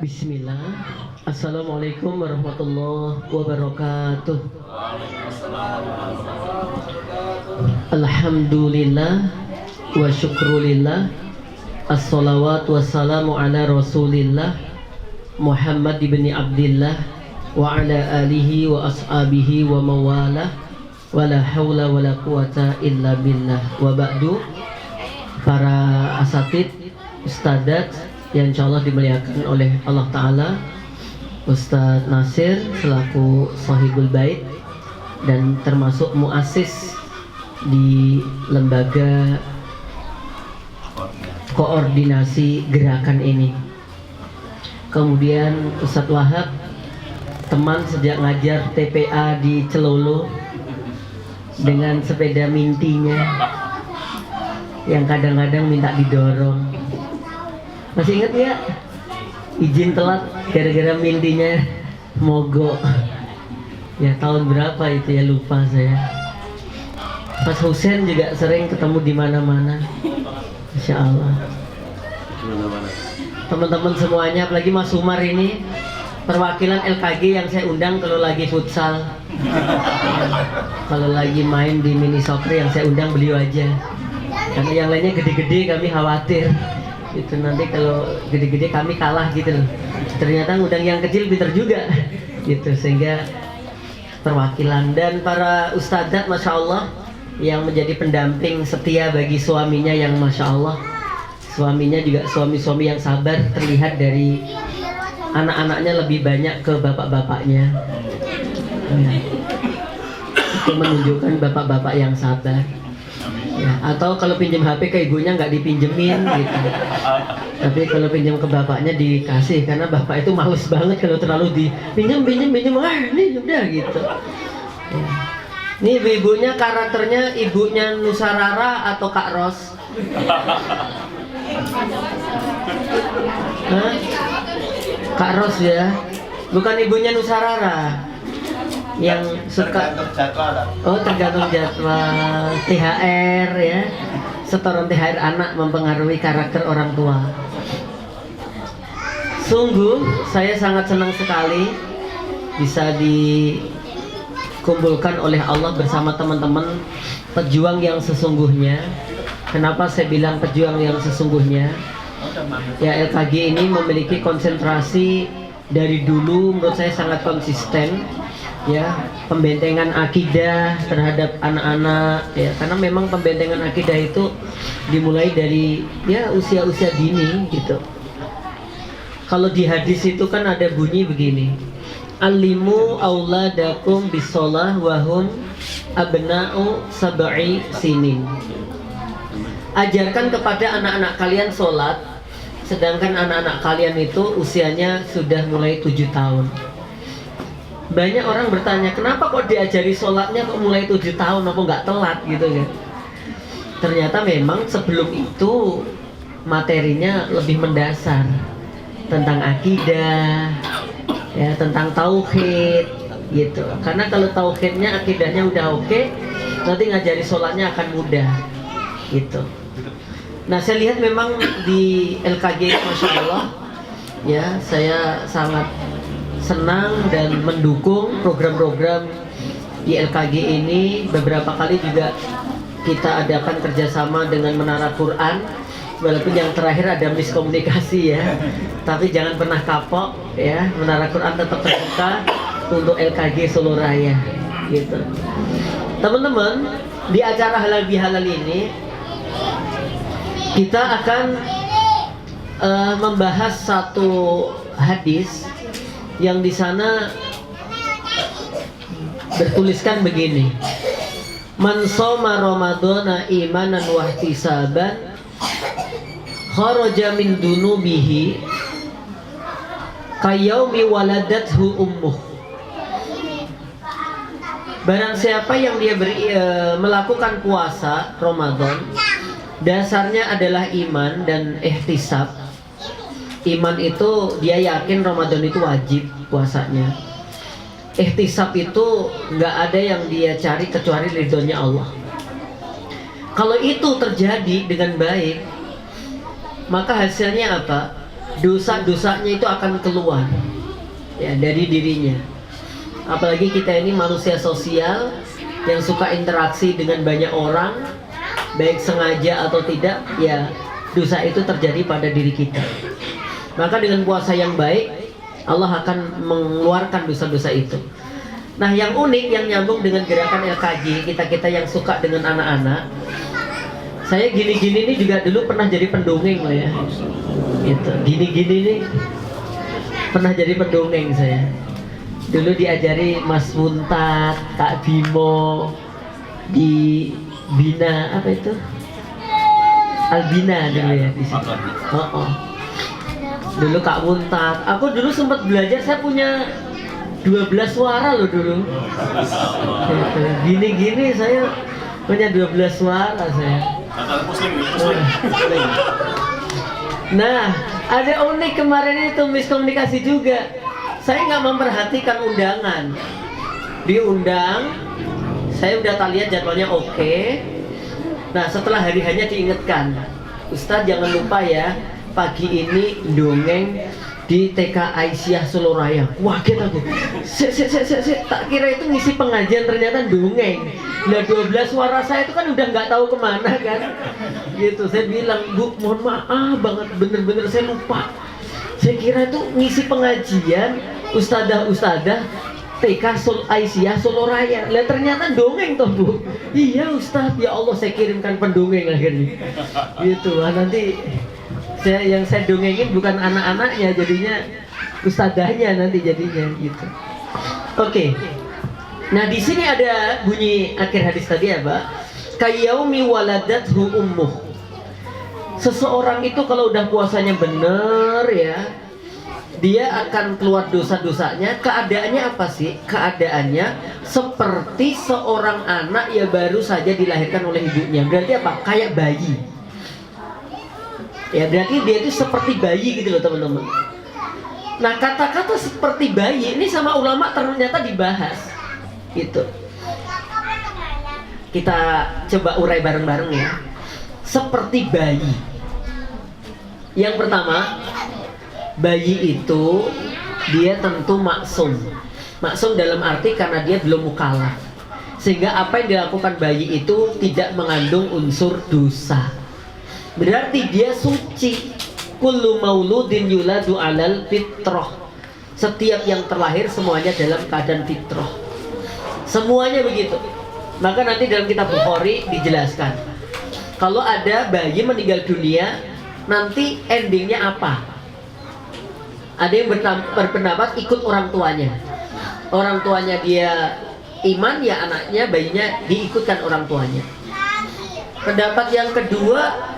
Bismillah. Assalamualaikum warahmatullahi wabarakatuh. Alhamdulillah wa syukrulillah. Assalawatu wassalamu ala rasulillah Muhammad ibn Abdillah wa ala alihi wa ashabihi wa mawalah. Wala hawla wala quwata illa billah. Wa ba'du. Para asatid, ustadzat yang insyaallah dimuliakan oleh Allah Ta'ala, Ustadz Nasir selaku sahibul bait dan termasuk muassis di lembaga koordinasi gerakan ini. Kemudian Ustadz Wahab, teman sejak ngajar TPA di Celolo dengan sepeda mintinya yang kadang-kadang minta didorong. Masih inget ya? Izin telat gara-gara mintinya mogok. Ya tahun berapa itu ya, lupa saya. Mas Husen juga sering ketemu di mana-mana. Masya Allah. Teman-teman semuanya, apalagi Mas Umar ini perwakilan LKG yang saya undang kalau lagi futsal. Kalau lagi main di mini soccer yang saya undang beliau aja. Karena yang lainnya gede-gede kami khawatir. Itu nanti kalau gede-gede kami kalah gitu loh. Ternyata ngundang yang kecil pinter juga gitu, sehingga perwakilan. Dan para ustadzat Masya Allah yang menjadi pendamping setia bagi suaminya yang Masya Allah, suaminya juga suami-suami yang sabar, terlihat dari anak-anaknya lebih banyak ke bapak-bapaknya ya. Itu menunjukkan bapak-bapak yang sabar ya. Atau kalau pinjam HP ke ibunya nggak dipinjemin gitu, tapi kalau pinjam ke bapaknya dikasih, karena bapak itu males banget kalau terlalu dipinjam ini udah gitu ya. Ini ibu-ibunya karakternya ibunya Nusarara atau Kak Ros? Hah? Kak Ros ya, bukan ibunya Nusarara yang suka tergantung jadwal THR ya. Setoran THR anak mempengaruhi karakter orang tua. Sungguh saya sangat senang sekali bisa dikumpulkan oleh Allah bersama teman-teman pejuang yang sesungguhnya. Kenapa saya bilang pejuang yang sesungguhnya? Ya, LKG ini memiliki konsentrasi dari dulu menurut saya sangat konsisten ya, pembentengan akidah terhadap anak-anak ya, karena memang pembentengan akidah itu dimulai dari ya usia-usia dini gitu. Kalau di hadis itu kan ada bunyi begini, alimu auladakum bisolah wahum abna'u sab'i sinin. Ajarkan kepada anak-anak kalian sholat, sedangkan anak-anak kalian itu usianya sudah mulai 7 tahun. Banyak orang bertanya, kenapa kok diajari sholatnya kok mulai 7 tahun, apa nggak telat gitu kan? Ternyata memang sebelum itu materinya lebih mendasar tentang akidah, ya, tentang tauhid gitu. Karena kalau tauhidnya, akidahnya udah oke, nanti ngajari sholatnya akan mudah gitu. Nah, saya lihat memang di LKG Masya Allah ya, saya sangat senang dan mendukung program-program di LKG ini. Beberapa kali juga kita adakan kerjasama dengan Menara Quran, walaupun yang terakhir ada miskomunikasi ya, tapi jangan pernah kapok ya, Menara Quran tetap terbuka untuk LKG Solo Raya gitu. Teman-teman, di acara halal bihalal ini kita akan membahas satu hadis yang di sana bertuliskan begini, man shoma ramadhana imanan wa ihtisaban kharaja min dunubihi kayaumi waladathu ummuh. Barang siapa yang dia melakukan puasa Ramadan, dasarnya adalah iman dan ihtisab. Iman itu dia yakin Ramadan itu wajib puasanya. Ihtisab itu nggak ada yang dia cari kecuali ridhonya Allah. Kalau itu terjadi dengan baik, maka hasilnya apa? dosa-dosanya itu akan keluar ya dari dirinya. Apalagi kita ini manusia sosial yang suka interaksi dengan banyak orang, baik sengaja atau tidak, ya dosa itu terjadi pada diri kita. Maka dengan puasa yang baik, Allah akan mengeluarkan dosa-dosa itu. Nah, yang unik yang nyambung dengan gerakan LKJ, kita yang suka dengan anak-anak, saya gini-gini ini juga dulu pernah jadi pendongeng loh ya. Gitu. Gini-gini nih pernah jadi pendongeng saya. Dulu diajari Mas Muntat, Kak Bimo di Bina apa itu? Albina dulu ya di situ. Dulu Kak Muntat. Aku dulu sempat belajar, saya punya 12 suara loh dulu. Gini-gini saya punya 12 suara saya. Nah, ada unik kemarin itu miskomunikasi juga. Saya nggak memperhatikan undangan. Diundang, saya udah lihat jadwalnya oke. Nah, setelah hari hanya diingatkan, Ustadz jangan lupa ya, pagi ini dongeng di TK Aisyah Soloraya. Wah, kaget aku. Tak kira itu ngisi pengajian, ternyata dongeng. Nah, 12 suara saya itu kan udah nggak tahu kemana kan. Gitu, saya bilang, Bu, mohon maaf banget, bener-bener saya lupa. Saya kira itu ngisi pengajian ustadzah TK Aisyah Soloraya. Lah ternyata dongeng toh, Bu. Iya, Ustadz, ya Allah, saya kirimkan pendongeng akhirnya. Gitu, nanti yang saya dongengin bukan anak-anaknya, jadinya ustadzahnya nanti jadinya gitu. Oke. Nah, di sini ada bunyi akhir hadis tadi apa? Kayaumi waladathu ummuh. Seseorang itu kalau udah puasanya bener ya, dia akan keluar dosa-dosanya. Keadaannya apa sih? Keadaannya seperti seorang anak yang baru saja dilahirkan oleh ibunya. Berarti apa? Kayak bayi. Ya, berarti dia itu seperti bayi gitu loh teman-teman. Nah, kata-kata seperti bayi ini sama ulama ternyata dibahas gitu. Kita coba urai bareng-bareng ya. Seperti bayi. Yang pertama, bayi itu dia tentu maksum. Maksum dalam arti karena dia belum mukallaf. Sehingga apa yang dilakukan bayi itu tidak mengandung unsur dosa. Berarti dia suci. Kullu mauludin yuladu alal fitrah. Setiap yang terlahir semuanya dalam keadaan fitrah. Semuanya begitu. Maka nanti dalam kitab Bukhari dijelaskan, kalau ada bayi meninggal dunia, nanti endingnya apa? Ada yang berpendapat ikut orang tuanya. Orang tuanya dia iman, ya anaknya, bayinya diikutkan orang tuanya. Pendapat yang kedua,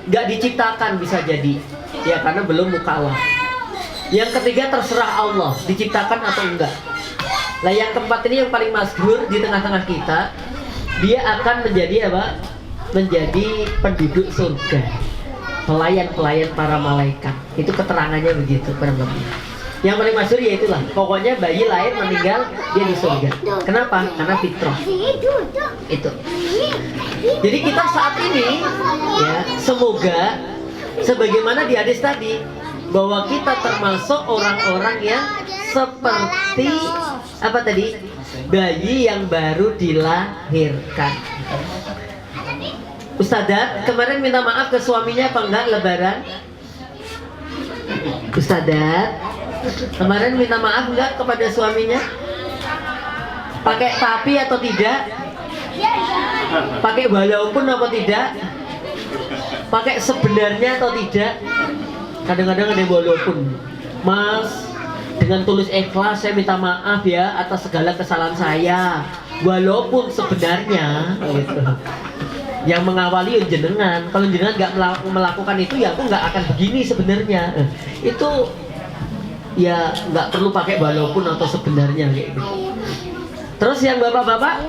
nggak diciptakan bisa jadi, ya karena belum mukallaf. Yang ketiga terserah Allah diciptakan atau enggak. Nah, yang keempat ini yang paling masyhur di tengah-tengah kita, dia akan menjadi apa? Menjadi penduduk surga, pelayan-pelayan para malaikat. Itu keterangannya begitu kurang lebih. Yang paling masyhur ya itulah, pokoknya bayi lahir meninggal dia di surga. Kenapa? Karena fitrah. Itu. Jadi kita saat ini ya, semoga sebagaimana di hadis tadi, bahwa kita termasuk orang-orang yang seperti apa tadi? Bayi yang baru dilahirkan. Ustadzah kemarin minta maaf ke suaminya apa enggak lebaran? Ustadzah kemarin minta maaf enggak kepada suaminya? Pakai tapi atau tidak? Pakai walaupun apa tidak? Pakai sebenarnya atau tidak? Kadang-kadang ada walaupun. Mas, dengan tulus ikhlas saya minta maaf ya atas segala kesalahan saya. Walaupun sebenarnya gitu. Yang mengawali jenengan. Kalau jenengan nggak melakukan itu, ya aku nggak akan begini sebenarnya. Itu ya nggak perlu pakai walaupun atau sebenarnya kayak gitu. Terus yang bapak-bapak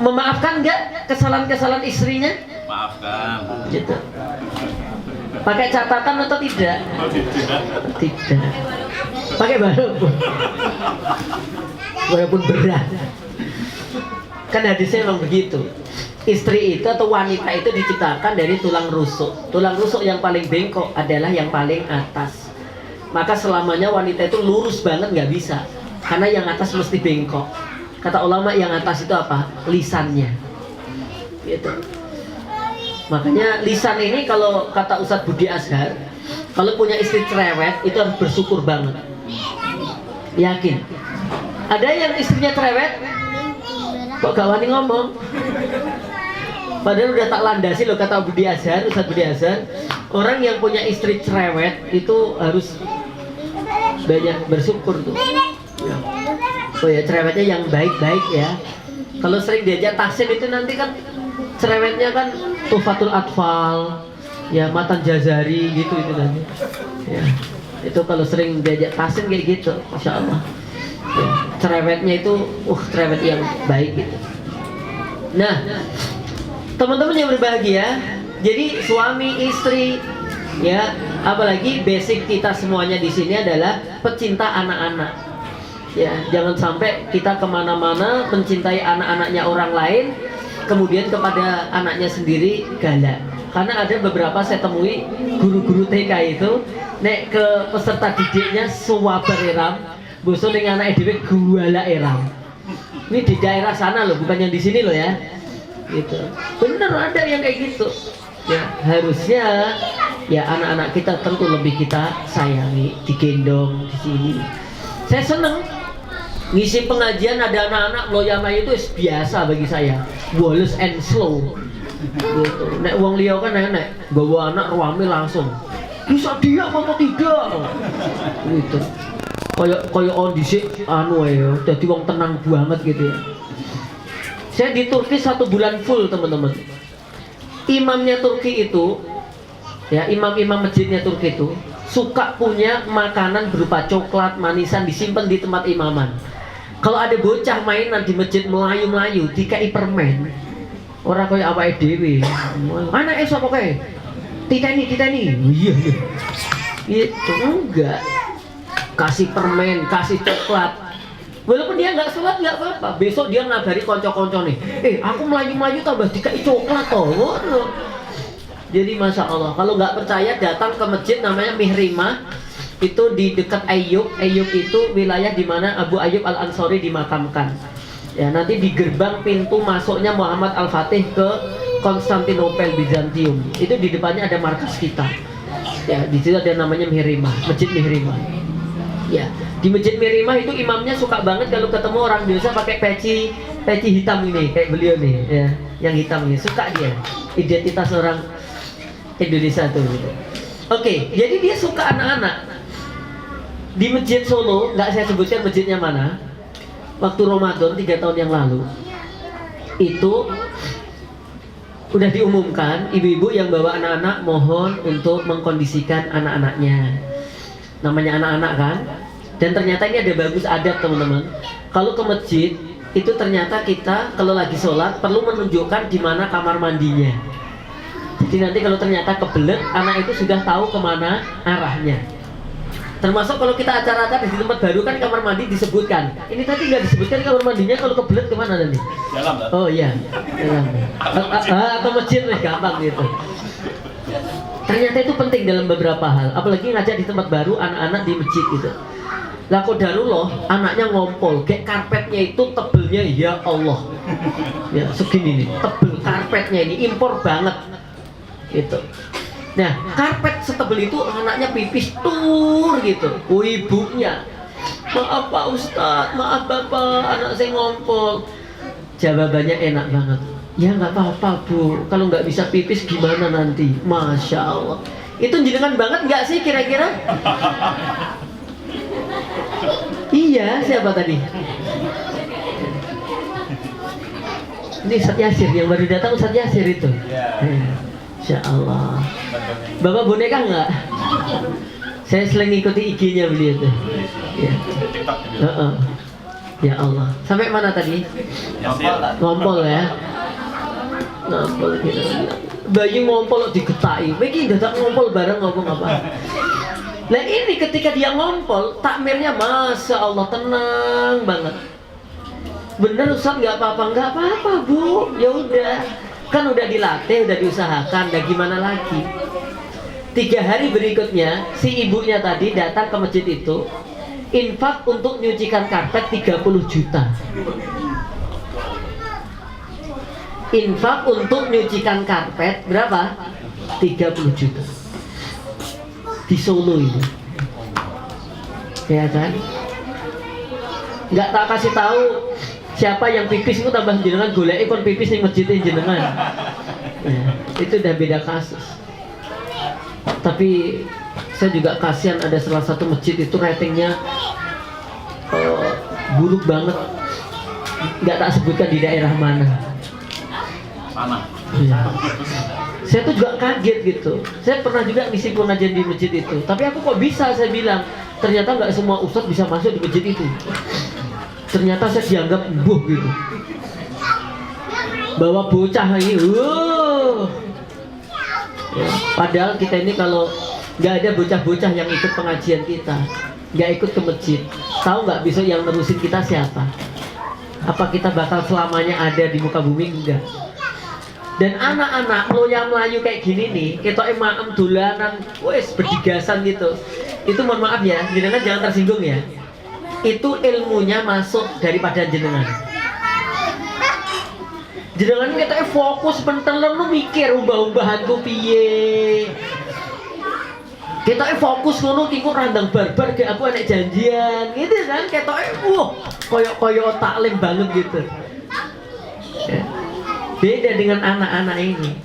memaafkan nggak kesalahan-kesalahan istrinya? Maafkan. Gitu. Pakai catatan atau tidak? Tidak. Pakai walaupun. Walaupun berat. Kan hadisnya memang begitu. istri itu atau wanita itu diciptakan dari tulang rusuk. Tulang rusuk yang paling bengkok adalah yang paling atas. Maka selamanya wanita itu lurus banget nggak bisa, karena yang atas mesti bengkok. Kata ulama yang atas itu apa? Lisannya. Gitu. Makanya lisan ini kalau kata Ustadz Budi Azhar, kalau punya istri cerewet itu harus bersyukur banget. Yakin. Ada yang istrinya cerewet, kok gak wani ngomong? Padahal udah tak landasi loh kata Budi Azhar, Ustadz Budi Azhar. Orang yang punya istri cerewet itu harus banyak bersyukur tuh. Ya. Oh ya, cerewetnya yang baik-baik ya. Kalau sering diajak taksim itu nanti kan cerewetnya kan Tufatul Atfal, ya Matan Jazari gitu itu nanti. Ya. Itu kalau sering diajak taksim kayak gitu, masya Allah. Ya. Cerewetnya itu, cerewet yang baik gitu. Nah, teman-teman yang berbahagia, jadi suami istri, ya, apalagi basic kita semuanya di sini adalah pecinta anak-anak. Ya, jangan sampai kita kemana-mana mencintai anak-anaknya orang lain, kemudian kepada anaknya sendiri galak. Karena ada beberapa saya temui guru-guru TK itu, nek ke peserta didiknya suwabar eram, bosan dengan anak edw guala eram. Ini di daerah sana loh, bukan yang di sini loh ya. Gitu. Bener ada yang kayak gitu. Ya, harusnya ya anak-anak kita tentu lebih kita sayangi, digendong di sini. Saya seneng ngisi pengajian ada anak-anak loyama itu biasa bagi saya. Wallace and slow. Gitu. Nek wong liya kan nek bawa anak ruame langsung. Bisa dia atau tidak? Gitu. Kayak on dhisik anu ya, dadi wong tenang banget gitu ya. Saya di Turki 1 bulan full teman-teman. Imamnya Turki itu, ya imam-imam masjidnya Turki itu suka punya makanan berupa coklat, manisan disimpan di tempat imaman. Kalau ada bocah mainan di masjid melayu-melayu, dikai permen. Orang kayak awake dhewe. Anake sapa kae? Titeni. Iya. Itu enggak. Kasih permen, kasih coklat. Walaupun dia nggak sholat nggak apa-apa. Besok dia ngabari konco-konco nih. Aku melayu-melayu tambah dikai coklat toh. Jadi masya Allah. Kalau nggak percaya datang ke masjid namanya Mihrimah. Itu di dekat Ayyub. Ayyub itu wilayah di mana Abu Ayyub Al Ansori dimakamkan. Ya nanti di gerbang pintu masuknya Muhammad Al Fatih ke Konstantinopel Bizantium. Itu di depannya ada markas kita. Ya di situ ada namanya Mihrimah, Masjid Mihrimah. Ya, di Masjid Mihrimah itu imamnya suka banget kalau ketemu orang Indonesia pakai peci hitam ini kayak beliau nih, ya, yang hitam ini suka dia. Identitas orang Indonesia tuh. Gitu. Oke, jadi dia suka anak-anak. Di Masjid Solo, nggak saya sebutkan masjidnya mana. Waktu Ramadan 3 tahun yang lalu, itu udah diumumkan ibu-ibu yang bawa anak-anak mohon untuk mengkondisikan anak-anaknya. Namanya anak-anak kan, dan ternyata ini ada bagus adat teman-teman. Kalau ke masjid itu ternyata kita kalau lagi sholat perlu menunjukkan di mana kamar mandinya. Jadi nanti kalau ternyata kebelet, anak itu sudah tahu kemana arahnya. Termasuk kalau kita acara-acara di tempat baru kan kamar mandi disebutkan. Ini tadi nggak disebutkan kamar mandinya, kalau kebelet kemana nanti? Dalam. Oh iya, dalam. Atau masjid nih gampang gitu. Ternyata itu penting dalam beberapa hal, apalagi ngajak di tempat baru anak-anak di masjid gitu. Lah qadarullah anaknya ngompol, kayak karpetnya itu tebelnya ya Allah. Ya segini nih, tebel karpetnya ini impor banget. Gitu. Nah, karpet setebel itu anaknya pipis tur gitu. Ibunya, maaf Pak Ustadz, maaf Bapak, anak saya ngompol. Jawabannya enak banget. Ya nggak apa-apa Bu, kalau nggak bisa pipis gimana nanti? Masya Allah. Itu jenengan banget nggak sih kira-kira? Iya, siapa tadi? Ini Ustadz Yasir yang baru datang, Ustadz Yasir itu. Masya Allah. Bapak boneka nggak? Saya sering ikuti IG-nya beliau tuh. Ya. Ya Allah. Sampai mana tadi? Ngompol ya. Ngompol gitu. Bayi ngompol digetai. Mungkin dadak ngompol bareng ngomong apa? Nah ini ketika dia ngompol, takmirnya masya Allah tenang banget. Bener Ustaz nggak apa-apa Bu. Ya udah. Kan udah dilatih, udah diusahakan, udah gimana lagi. 3 hari berikutnya si ibunya tadi datang ke masjid itu, infak untuk nyucikan karpet 30 juta. Infak untuk nyucikan karpet berapa? 30 juta. Di Solo ini. Ya kan? Nggak tak kasih tahu siapa yang pipis itu tambah jenengan golek kon pipis ning masjid jenengan. Ya, itu udah beda kasus. Tapi saya juga kasihan ada salah satu masjid itu ratingnya buruk banget. Nggak tak sebutkan di daerah mana. Ya. Saya tuh juga kaget gitu. Saya pernah juga ngisi pengajian di masjid itu. Tapi aku kok bisa, saya bilang. Ternyata nggak semua ustadz bisa masuk di masjid itu. Ternyata saya dianggap embuh gitu. Bawa bocah ini, ya, padahal kita ini kalau nggak ada bocah-bocah yang ikut pengajian kita, nggak ikut ke masjid, tahu nggak besok yang nerusin kita siapa? Apa kita bakal selamanya ada di muka bumi? Enggak. Dan anak-anak loyang melayu kayak gini nih, kita emang dolanan, wes berdigasan gitu. Itu mohon maaf ya, jenengan jangan tersinggung ya. Itu ilmunya masuk daripada jenengan. Jenengan kita fokus pentelan lu mikir umbah-umbahanku piye. Kita fokus ngono kiko randang barbar kayak aku anak janjian gitu kan, kita koyo taklim banget gitu. Ya. Beda dengan anak-anak ini.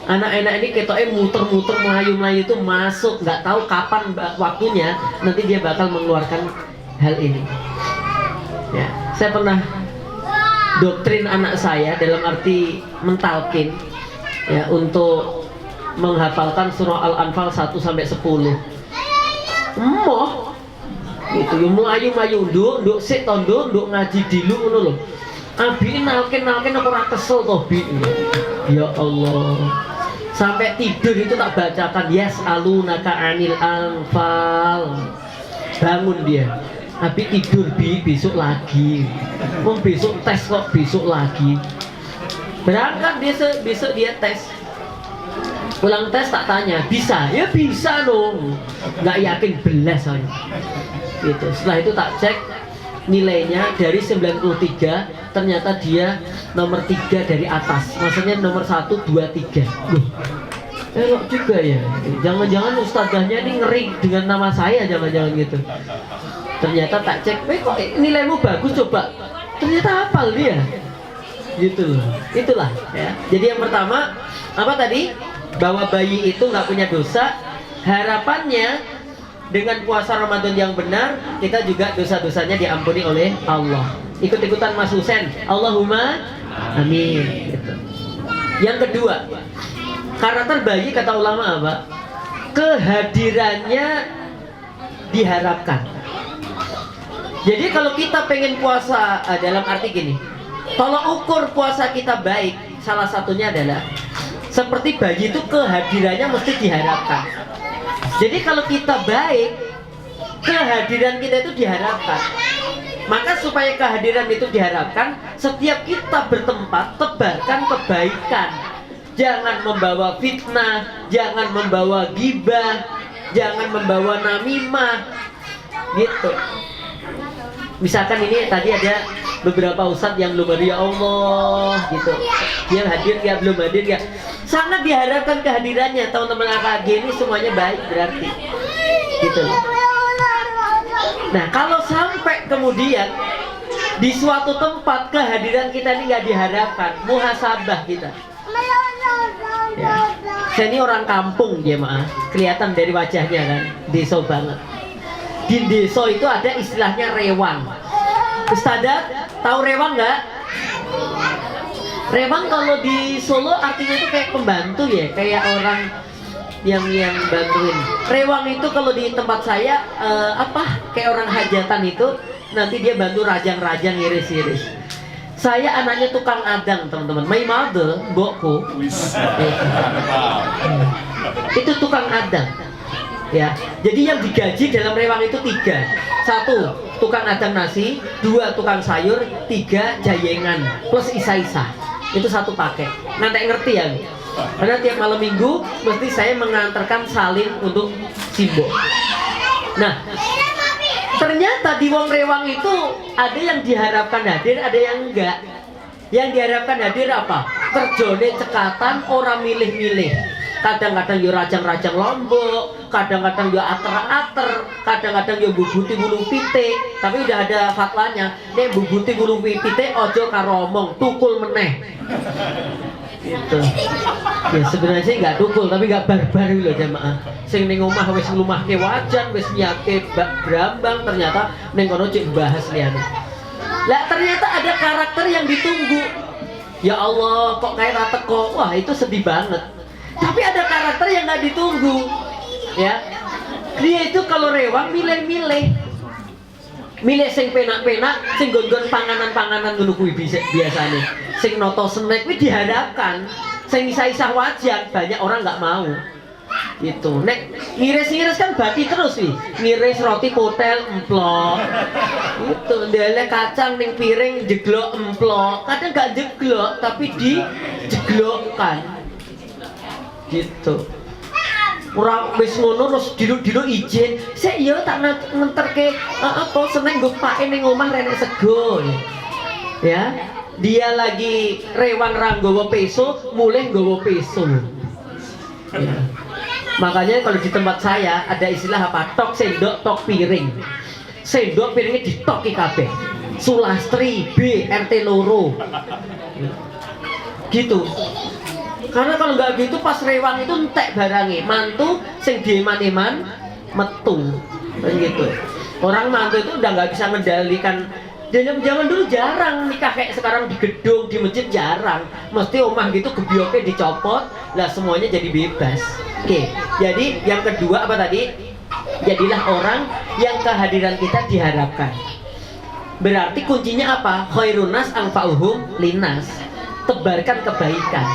Anak-anak ini ketoknya muter-muter melayu-melayu itu masuk, nggak tahu kapan waktunya nanti dia bakal mengeluarkan hal ini. Ya, saya pernah doktrin anak saya dalam arti mentalkin ya untuk menghafalkan surah Al-Anfal 1 sampai 10. Emoh. Itu yang melayu-melayu nduk sik to nduk ngaji dilu ngono lho. Abi nalkin aku ora kesel toh Bi. Ya Allah. Sampai tidur itu tak bacakan yas'alunaka 'anil anfal. Bangun dia. Abi tidur Bi, besok lagi. Wong besok tes kok besok lagi. Berangkat besok dia tes. Pulang tes tak tanya, bisa? Ya bisa dong. Nggak yakin belas saya. Gitu. Setelah itu tak cek nilainya dari 93, ternyata dia nomor 3 dari atas. Maksudnya nomor 1, 2, 3. Loh, elok juga ya. Jangan-jangan ustadzahnya ini ngeri dengan nama saya, jangan-jangan gitu. Ternyata tak cek, kok nilaimu bagus coba. Ternyata hafal dia. Gitu loh. Itulah ya. Jadi yang pertama apa tadi? Bahwa bayi itu nggak punya dosa. Harapannya dengan puasa Ramadan yang benar, kita juga dosa-dosanya diampuni oleh Allah. Ikut-ikutan Mas Husen, Allahumma amin. Gitu. Yang kedua, karakter bayi kata ulama apa? Kehadirannya diharapkan. Jadi kalau kita pengen puasa dalam arti gini, tolak ukur puasa kita baik, salah satunya adalah seperti bayi itu kehadirannya mesti diharapkan. Jadi kalau kita baik, kehadiran kita itu diharapkan. Maka supaya kehadiran itu diharapkan, setiap kita bertempat, tebarkan kebaikan. Jangan membawa fitnah, jangan membawa ghibah, jangan membawa namimah. Gitu. Misalkan ini tadi ada beberapa ustadz yang belum hadir, ya Allah gitu. Dia hadir ya, belum hadir ya. Sangat diharapkan kehadirannya. Teman-teman AKG ini semuanya baik berarti. Gitu. Nah, kalau sampai kemudian di suatu tempat kehadiran kita ini nggak diharapkan, muhasabah kita. Ya. Saya ini orang kampung ya maaf, kelihatan dari wajahnya kan, desa banget. Di desa itu ada istilahnya rewang. Ustadzah, tahu rewang nggak? Rewang kalau di Solo artinya itu kayak pembantu ya, kayak orang yang bantuin. Rewang itu kalau di tempat saya kayak orang hajatan itu, nanti dia bantu rajang-rajang iris-iris. Saya anaknya tukang adang teman-teman. My mother, mbokku, itu tukang adang. Ya, jadi yang digaji dalam rewang itu 3. 1, tukang adang nasi. 2, tukang sayur. 3, jayengan plus isa-isa. itu satu paket. Nanti ngerti ya, karena tiap malam minggu mesti saya mengantarkan salin untuk Simbo. Nah, ternyata di Wong Rewang itu ada yang diharapkan hadir, ada yang enggak. Yang diharapkan hadir apa? Kerjone cekatan, orang milih-milih. Kadang-kadang yo rajang-rajang lombok, kadang-kadang yo ater-ater, kadang-kadang yo bubuti gulung pitik. Tapi udah ada fatwanya, nek bubuti gulung pitik ojo karo omong, tukul meneh. Gitu. Ya sebenarnya sih nggak tukul, tapi nggak barbar loh jamaah. Sing ning omah wis nglumahke wajan, wis nyiapke brambang, ternyata ning kono cek bahas liyane. Lah ternyata ada karakter yang ditunggu. Ya Allah, kok kayak rata kok. Wah, itu sedih banget. Tapi ada karakter yang nggak ditunggu. Ya. Dia itu kalau rewang milih-milih. Milih sing penak-penak, sing gon-gon panganan-panganan ngono kuwi biasane. Sing noto snack kuwi diharapkan. Sing isa-isa wajan banyak orang nggak mau. Itu nek ngiris-ngiris kan bati terus nih, ngiris roti kotel emplok itu ndelek kacang ning piring jeglok emplok, kadang gak jeglok tapi dijeglokkan gitu. Ora wis ngono terus diduk-diduk izin sik ya tak ngenterke apa seneng nggo pake ning omah renek sego ya. Dia lagi rewang ra nggawa peso, mulih nggawa peso ya. Makanya kalau di tempat saya ada istilah apa? Tok sendok, tok piring. Sendok piringnya ditoki kabeh. Sulastri B RT loro. Gitu. Karena kalau nggak gitu pas rewang itu entek barangnya. Mantu sing dieman-eman metu. Dan gitu. Orang mantu itu udah nggak bisa mengendalikan. Dan zaman dulu jarang nikah kayak sekarang di gedung, di masjid jarang. Mesti omah gitu gebioke dicopot, lah semuanya jadi bebas. Oke, jadi yang kedua apa tadi? Jadilah orang yang kehadiran kita diharapkan. Berarti kuncinya apa? Khairunas anfa'uhum linas. Tebarkan kebaikan.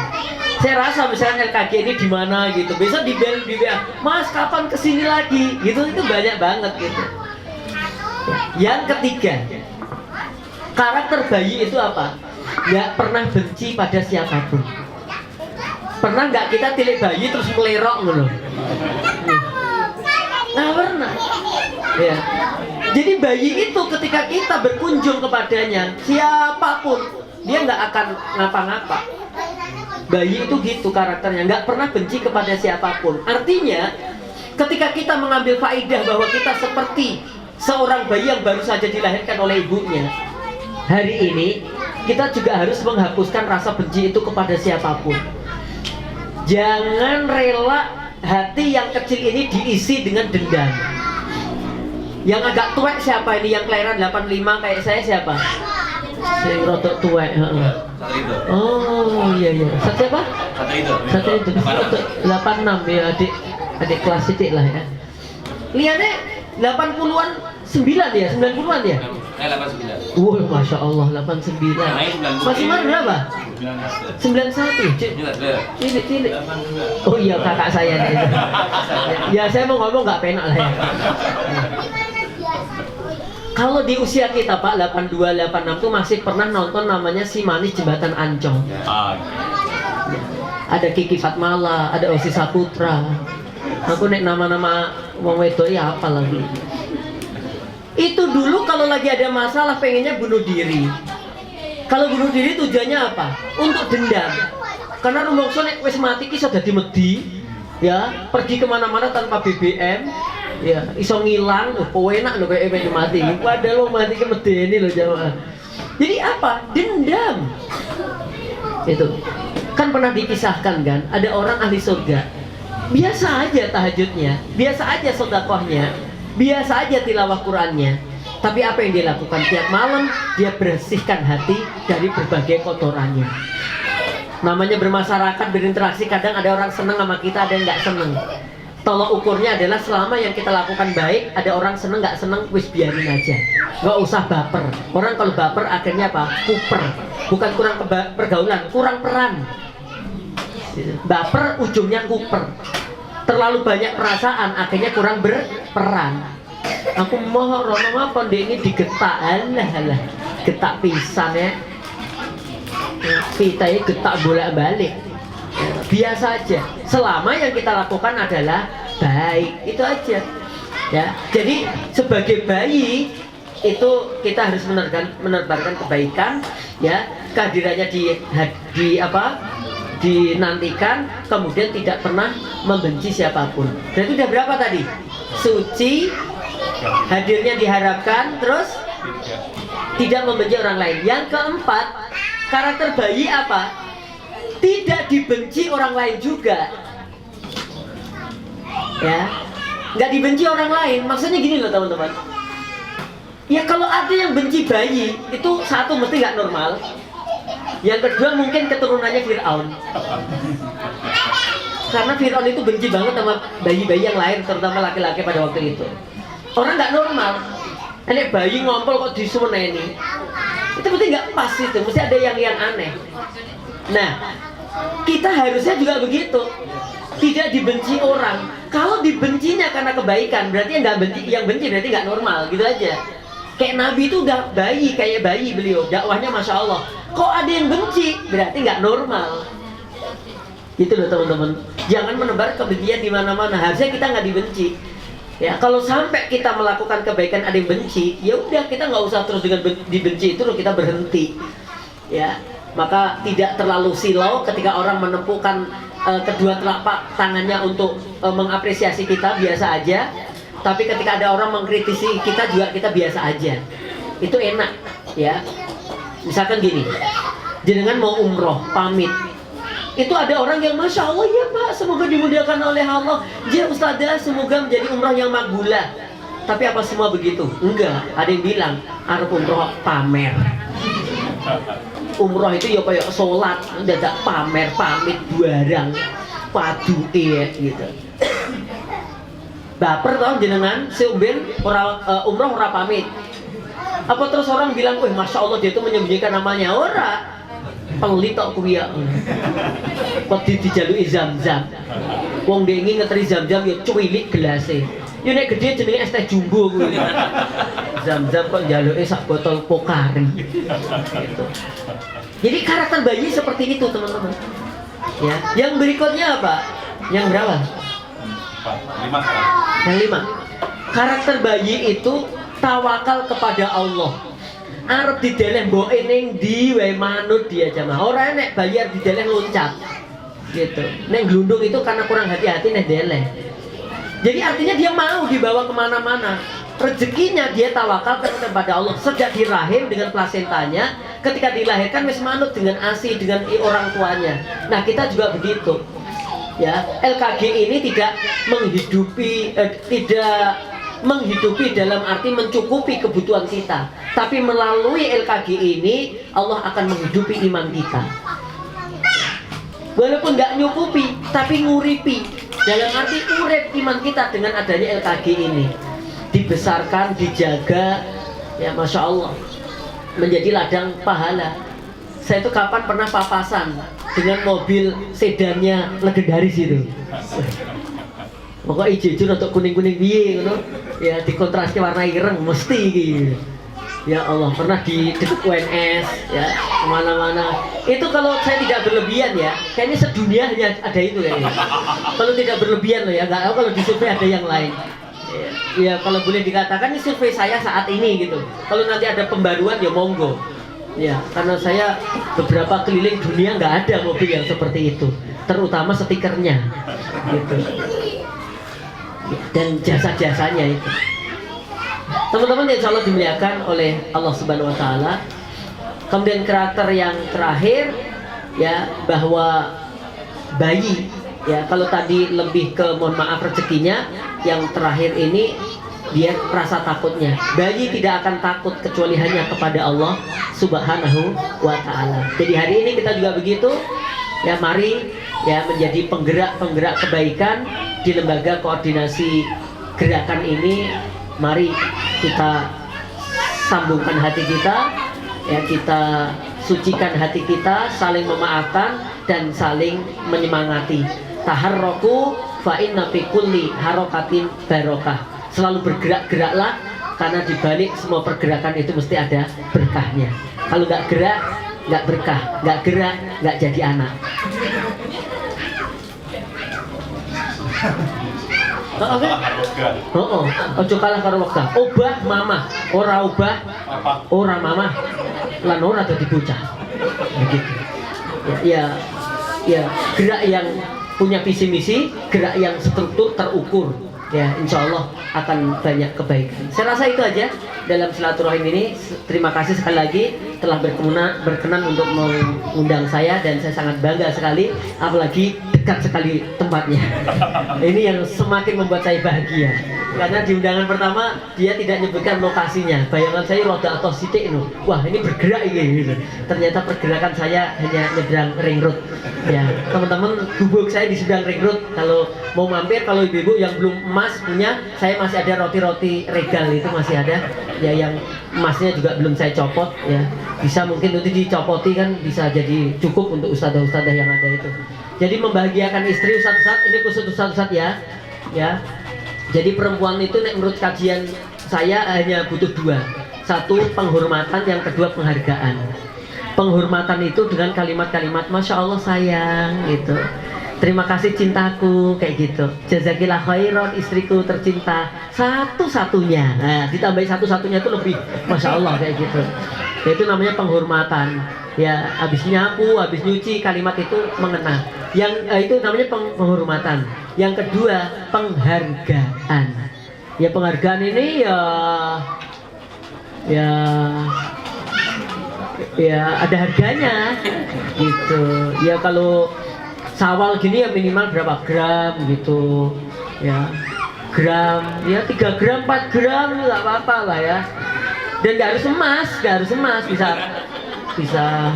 Saya rasa misalnya LKG ini di mana gitu, besok di WA, Mas kapan kesini lagi? Gitu itu banyak banget gitu. Yang ketiga, karakter bayi itu apa? Nggak pernah benci pada siapapun. Pernah nggak kita tilik bayi terus melerok gitu? Nggak pernah. Ya. Jadi bayi itu ketika kita berkunjung kepadanya, siapapun dia nggak akan ngapa-ngapa. Bayi itu gitu karakternya, nggak pernah benci kepada siapapun. Artinya, ketika kita mengambil faidah bahwa kita seperti seorang bayi yang baru saja dilahirkan oleh ibunya, hari ini kita juga harus menghapuskan rasa benci itu kepada siapapun. Jangan rela hati yang kecil ini diisi dengan dendam. Yang agak tuwek siapa ini? Yang kelahiran 85 kayak saya siapa? Saya rotok tuwek. Oh iya iya. Siapa? Satu itu. 86 ya, adik kelas titik lah ya. Lihatnya 80-an 9 ya, 90-an ya? 89. Wah, Masya Allah, 89. Masih mana berapa? 91. Cilik. Oh iya, kakak saya nih. Ya, saya mau ngomong nggak penak lah ya. Kalau di usia kita Pak, 82, 86 tuh masih pernah nonton namanya Si Manis Jembatan Ancong. Ada Kiki Fatmala, ada Osi Saputra. Aku nek nama-nama wong wedok ya apa lagi. Itu dulu kalau lagi ada masalah pengennya bunuh diri. Kalau bunuh diri tujuannya apa? Untuk dendam. Karena rumongso nek wis mati ki iso dadi medhi, ya, pergi kemana-mana tanpa BBM, ya, iso ngilang, kowe enak lho kayak pengen mati. Padahal mau mati ki medeni lho jamaah. Jadi apa? Dendam. Itu. Kan pernah dikisahkan kan, ada orang ahli surga. Biasa aja tahajudnya, biasa aja sedekahnya, biasa aja tilawah Qur'annya. Tapi apa yang dia lakukan tiap malam? Dia bersihkan hati dari berbagai kotorannya. Namanya bermasyarakat, berinteraksi, kadang ada orang seneng sama kita, ada yang nggak seneng. Tolak ukurnya adalah selama yang kita lakukan baik, ada orang seneng nggak seneng, wis biarin aja. Nggak usah baper. Orang kalau baper akhirnya apa? Kuper. Bukan kurang pergaulan, kurang peran. Baper ujungnya kuper. Terlalu banyak perasaan akhirnya kurang berperan. Aku mau Rono apa ini digetak, alah getak pisan ya. Kita ini getak bolak-balik. Biasa aja. Selama yang kita lakukan adalah baik, itu aja. Ya. Jadi sebagai bayi itu kita harus menebarkan kebaikan, ya. Kehadirannya dinantikan, kemudian tidak pernah membenci siapapun. Berarti udah berapa tadi? Suci, hadirnya diharapkan, terus tidak membenci orang lain. Yang keempat, karakter bayi apa? Tidak dibenci orang lain juga. Ya, nggak dibenci orang lain. Maksudnya gini loh teman-teman. Ya kalau ada yang benci bayi, itu satu mesti nggak normal. Yang kedua mungkin keturunannya Fir'aun. Karena Fir'aun itu benci banget sama bayi-bayi yang lahir, terutama laki-laki pada waktu itu. Orang nggak normal. Ini bayi ngompol kok disumeneni. Itu mesti nggak pas itu, mesti ada yang aneh. Nah, kita harusnya juga begitu. Tidak dibenci orang. Kalau dibencinya karena kebaikan, berarti yang benci berarti nggak normal, gitu aja. Kayak Nabi itu udah bayi, kayak bayi beliau, dakwahnya Masya Allah. Kok ada yang benci, berarti nggak normal. Gitu loh teman-teman. Jangan menebar kebencian di mana-mana. Harusnya kita nggak dibenci. Ya, kalau sampai kita melakukan kebaikan ada yang benci, ya udah kita nggak usah terus dengan dibenci itu, kita berhenti. Ya, maka tidak terlalu silau ketika orang menepukan kedua telapak tangannya untuk mengapresiasi kita, biasa aja. Tapi ketika ada orang mengkritisi kita juga kita biasa aja. Itu enak, ya. Misalkan gini, jenengan mau umroh, pamit. Itu ada orang yang Masya Allah, ya Pak, semoga dimudahkan oleh Allah. Ya Ustazah, semoga menjadi umroh yang makbulah. Tapi apa semua begitu? Enggak, ada yang bilang arep umroh pamer. Umroh itu ya kayak sholat, dadak pamer, pamit barang, padu gitu. Baper toh jenengan, seumben umroh ora pamit. Apa terus orang bilang, wah Masya Allah dia itu menyembunyikan namanya? Ora, pelit tok kuwi ya. Kok dijaluki Zam-Zam. Wong dengi ngeteri Zam-Zam ya cuwilik gelase. Ya nek gede jenenge es teh jumbo kuwi. Zam-Zam kok njaluke sak botol Pokari. Gitu. Jadi karakter bayi seperti itu teman-teman. Ya, yang berikutnya apa? Yang berapa? 5. Yang 5. Karakter bayi itu tawakal kepada Allah. Arep dideleh mboke ning ndi wae manut dia jamaah. Ora nek bayar dideleh loncat. Gitu. Nek glundung itu karena kurang hati-hati nek deleh. Jadi artinya dia mau dibawa kemana-mana. Rezekinya dia tawakal kepada Allah. Sejak di rahim dengan plasentanya, ketika dilahirkan wis manut dengan ASI, dengan orang tuanya. Nah kita juga begitu. Ya, LKG ini tidak menghidupi dalam arti mencukupi kebutuhan kita, tapi melalui LKG ini Allah akan menghidupi iman kita. Walaupun nggak nyukupi, tapi nguripi. Dalam arti urip iman kita dengan adanya LKG ini. Dibesarkan, dijaga, ya Masya Allah, menjadi ladang pahala. Saya itu kapan pernah papasan dengan mobil sedannya legendaris itu. Pokoknya hijau untuk kuning-kuning biye gitu. Ya dikontrasi warna ireng mesti gitu. Ya Allah, pernah di dekat UNS ya, kemana-mana. Itu kalau saya tidak berlebihan ya, kayaknya sedunia hanya ada itu kayaknya. Kalau tidak berlebihan loh ya, nggak tahu kalau di survei ada yang lain. Ya kalau boleh dikatakan ini survei saya saat ini gitu. Kalau nanti ada pembaruan ya monggo. Ya, karena saya beberapa keliling dunia nggak ada mobil yang seperti itu, terutama stikernya, gitu. Dan jasa-jasanya itu. Teman-teman yang insya Allah dimuliakan oleh Allah Subhanahu Wa Taala. Kemudian karakter yang terakhir, ya bahwa bayi, ya kalau tadi lebih ke mohon maaf rezekinya, yang terakhir ini dia rasa takutnya. Bayi tidak akan takut kecuali hanya kepada Allah Subhanahu wa Ta'ala. Jadi hari ini kita juga begitu. Ya mari ya menjadi penggerak kebaikan di lembaga koordinasi gerakan ini. Mari kita sambungkan hati kita, ya kita sucikan hati kita, saling memaafkan dan saling menyemangati. Taharroku fa inna fi kulli harokatin barokah. Selalu bergerak-geraklah, karena dibalik semua pergerakan itu mesti ada berkahnya. Kalau nggak gerak, nggak berkah, nggak gerak, nggak jadi anak. Oke. Ojo kalah karo wegah. Obah mama, ora obah, ora mama, lan ora dadi bocah. Begitu. Ya, gerak yang punya visi misi, gerak yang struktur terukur. Ya, insya Allah akan banyak kebaikan. Saya rasa itu aja dalam silaturahim ini. Terima kasih sekali lagi telah berkenan untuk mengundang saya, dan saya sangat bangga sekali, apalagi dekat sekali tempatnya. Ini yang semakin membuat saya bahagia, karena di undangan pertama dia tidak menyebutkan lokasinya. Bayangan saya roda atau sitik itu, wah ini bergerak ini gitu. Ternyata pergerakan saya hanya nyebrang ring road. Ya, teman-teman, gubuk saya di seberang ring road. Kalau mau mampir, kalau ibu-ibu yang belum emas punya, saya masih ada roti-roti Regal, itu masih ada. Ya, yang emasnya juga belum saya copot. Ya, bisa mungkin nanti dicopoti, kan bisa jadi cukup untuk ustadzah-ustadzah yang ada itu. Jadi membahagiakan istri, ustadz-ustadz, ini khusus ustadz-ustadz ya. Ya, jadi perempuan itu menurut kajian saya hanya butuh dua. Satu, penghormatan, yang kedua penghargaan. Penghormatan itu dengan kalimat-kalimat Masya Allah sayang gitu, terima kasih cintaku, kayak gitu. Jazakillah khairan istriku tercinta, satu-satunya. Nah, ditambahin satu-satunya itu lebih Masya Allah kayak gitu. Ya, itu namanya penghormatan. Ya, habis nyapu, habis nyuci, kalimat itu mengena. Yang itu namanya penghormatan. Yang kedua, penghargaan. Ya, penghargaan ini ya ada harganya gitu. Ya, kalau sawal gini ya minimal berapa gram gitu ya, gram ya 3 gram 4 gram nggak apa-apa lah ya. Dan nggak harus emas, bisa bisa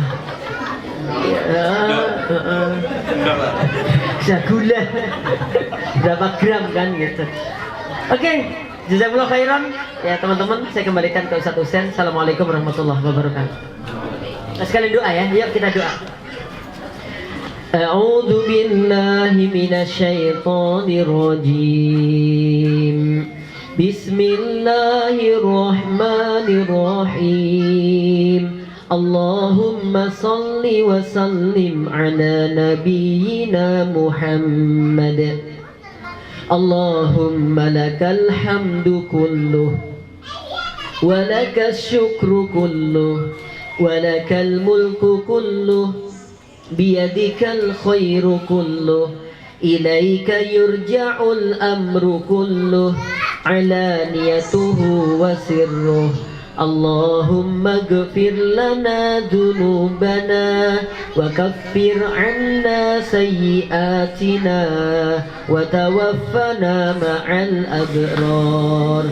gula berapa gram kan gitu. Oke, jazakumullah khairan ya teman-teman. Saya kembalikan ke Ustadz Husain. Assalamualaikum warahmatullahi wabarakatuh. Nah, sekalian doa ya, yuk kita doa. A'udzu billahi minasyaitonir rajim. Bismillahirrahmanirrahim. Allahumma salli wa sallim ala nabiyyina Muhammad. Allahumma lakal hamdu kulluh wa lakal syukru kulluh wa lakal mulku kulluh biyadikal khairu kulluh ilaika yurja'ul amru kulluh alaniyatuhu wa sirruh. Allahumma ghfir lana dhunubana wa kaffir anna sayyiatina wa tawaffana ma'al abrar.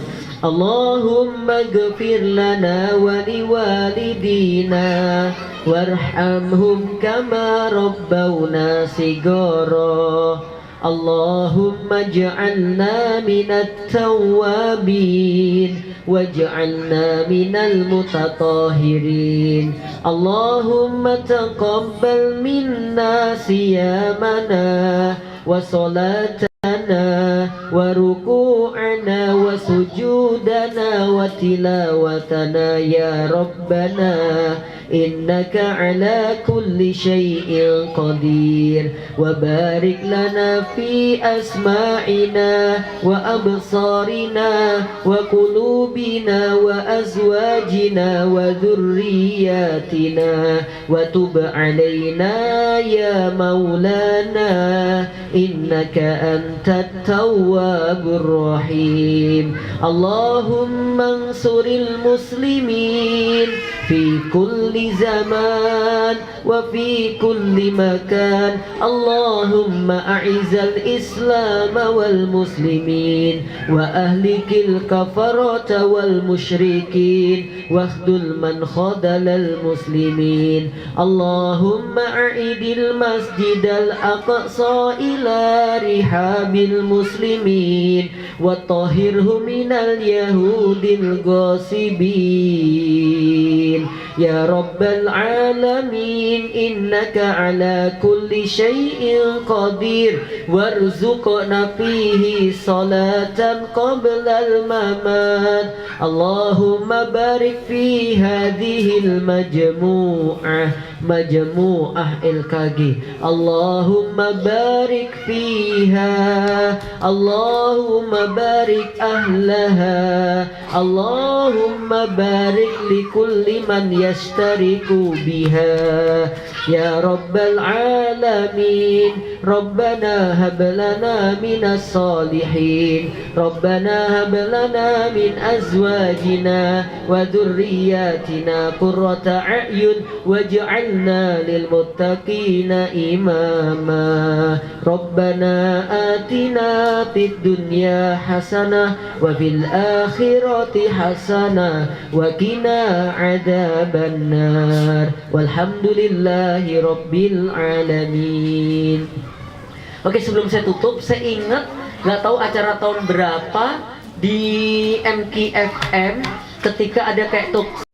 Allahumma ghfir lana wa liwalidina warhamhum kama rabbawna sigara. Allahumma ij'alna minat tawwabin waj'alna minal mutatahhirin. Allahumma taqabbal minna siyamana wa salatana wa ruku'ana wa sujudana wa tilawatana ya Rabbana innaka ala kulli syai'in qadir. Wa barik lana fi asma'ina wa absarina wa qulubina wa azwajina wa dhurriyyatina wa tub alaina ya maulana innaka antat tawwabur rahim. Allahumma ansuril muslimin fi kulli zaman wa fi kulli makan. Allahumma a'izal islam wal muslimin wa ahlikil kafarata wal musyrikin wakhdul man khadalal muslimin. Allahumma a'idil masjidal aqsa ila rihabil muslimin wa tahhirhu minal yahudil ghasibin. يا رب العالمين إنك على كل شيء قدير وارزقنا فيه صلاة قبل الممات اللهم بارك في هذه المجموعة مجموعة LKG اللهم بارك فيها اللهم بارك أهلها اللهم بارك لكل من يشترك بها يا رب العالمين ربنا هب لنا من الصالحين ربنا هب لنا من أزواجنا وذرياتنا قرة أعين واجعلنا للمتقين إماما ربنا آتنا في الدنيا حسنة وفي الآخرة حسنة وقنا عذاب النار والحمد لله رب العالمين. Oke, sebelum saya tutup, saya ingat nggak tahu acara tahun berapa di MKFM ketika ada kayak talk